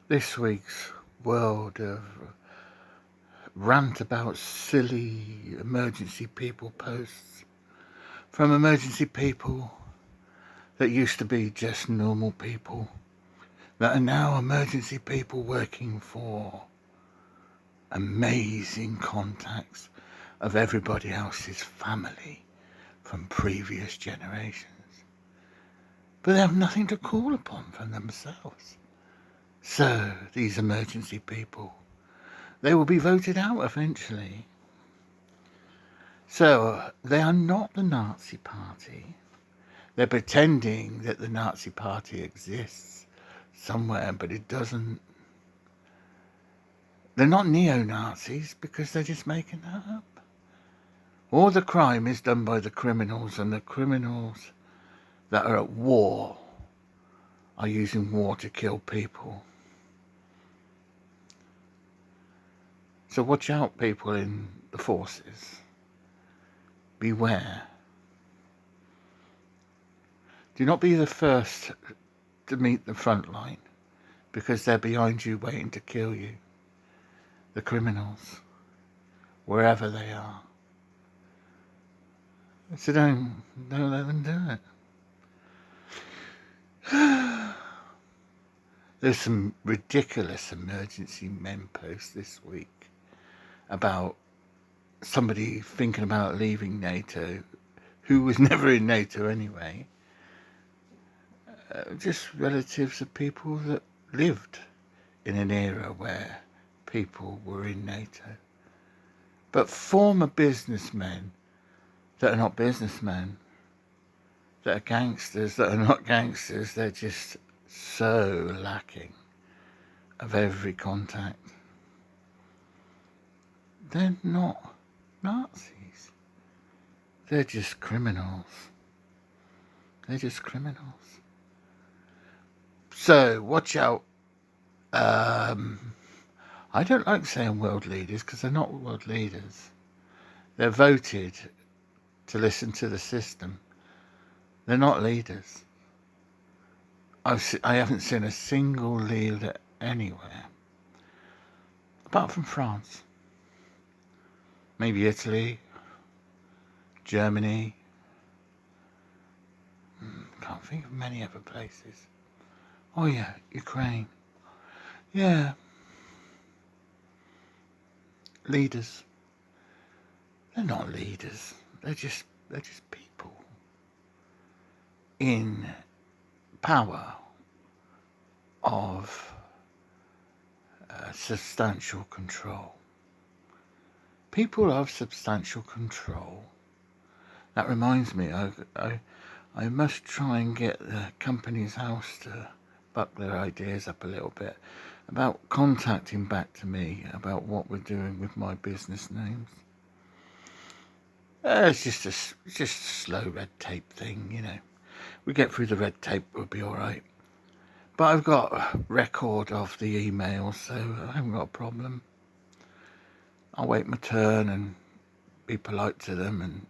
This week's world of rant about silly emergency people posts from emergency people that used to be just normal people that are now emergency people working for amazing contacts of everybody else's family from previous generations. But they have nothing to call upon from themselves. So these emergency people, they will be voted out eventually. So they are not the Nazi Party. They're pretending that the Nazi Party exists somewhere, but it doesn't. They're not neo-Nazis because they're just making that up. All the crime is done by the criminals, and the criminals that are at war are using war to kill people. So watch out, people in the forces. Beware. Do not be the first to meet the front line, because they're behind you waiting to kill you. The criminals, wherever they are. So don't let them do it. There's some ridiculous emergency men posts this week about somebody thinking about leaving NATO, who was never in NATO anyway. Just relatives of people that lived in an era where people were in NATO. But former businessmen that are not businessmen, that are gangsters, that are not gangsters, they're just so lacking of every contact. They're not Nazis. They're just criminals. They're just criminals. So watch out. I don't like saying world leaders because they're not world leaders. They're voted to listen to the system. They're not leaders. I haven't seen a single leader anywhere, apart from France. Maybe Italy, Germany. Can't think of many other places. Oh yeah, Ukraine. Yeah. Leaders. They're not leaders. They're just people in power of substantial control. People of substantial control. That reminds me, I must try and get the company's house to buck their ideas up a little bit about contacting back to me about what we're doing with my business names. It's just a slow red tape thing, you know. We get through the red tape, we'll be all right. But I've got a record of the emails, so I haven't got a problem. I'll wait my turn and be polite to them. And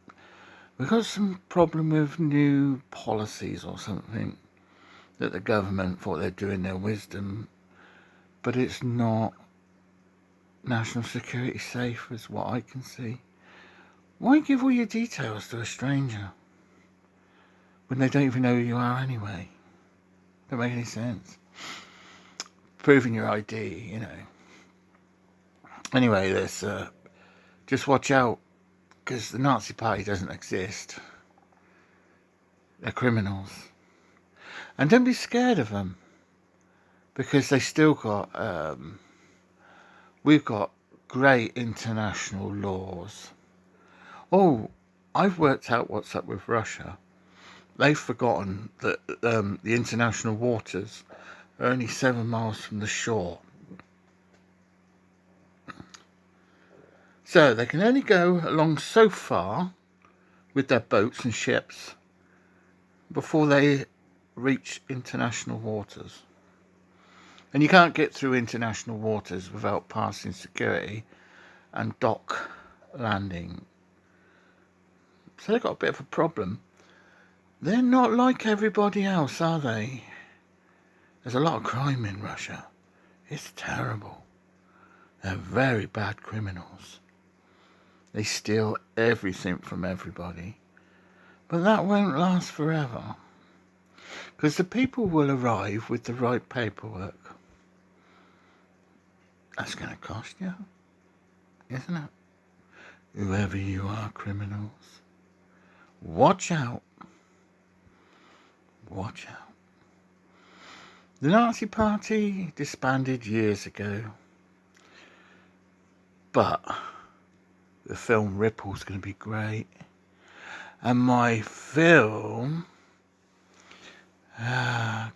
we've got some problem with new policies or something that the government thought they're doing their wisdom, but it's not national security safe as what I can see. Why give all your details to a stranger when they don't even know who you are anyway? Don't make any sense. Proving your ID, you know. Anyway, there's just watch out, because the Nazi Party doesn't exist. They're criminals. And don't be scared of them, because they still got, we've got great international laws. Oh, I've worked out what's up with Russia. They've forgotten that the international waters are only 7 miles from the shore. So they can only go along so far with their boats and ships before they reach international waters. And you can't get through international waters without passing security and dock landing. So they've got a bit of a problem. They're not like everybody else, are they? There's a lot of crime in Russia. It's terrible. They're very bad criminals. They steal everything from everybody. But that won't last forever. Because the people will arrive with the right paperwork. That's going to cost you, isn't it? Whoever you are, criminals, watch out. Watch out. The Nazi Party disbanded years ago. But the film Ripple's going to be great. And my film...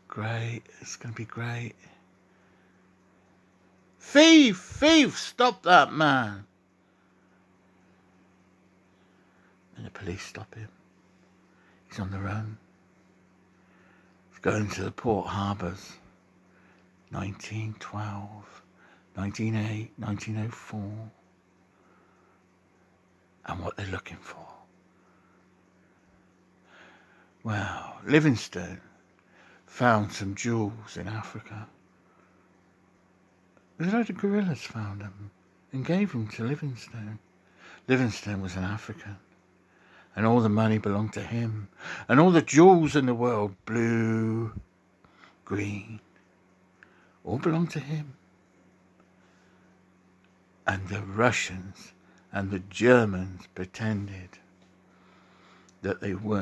great. It's going to be great. Thief! Thief! Stop that man! And the police stop him. He's on the run. He's going to the port harbours. 1912, 1908, 1904. And what they're looking for. Well, Livingstone found some jewels in Africa. A load of guerrillas found them and gave them to Livingstone. Livingstone was an African. And all the money belonged to him. And all the jewels in the world, blue, green, all belonged to him. And the Russians and the Germans pretended that they weren't.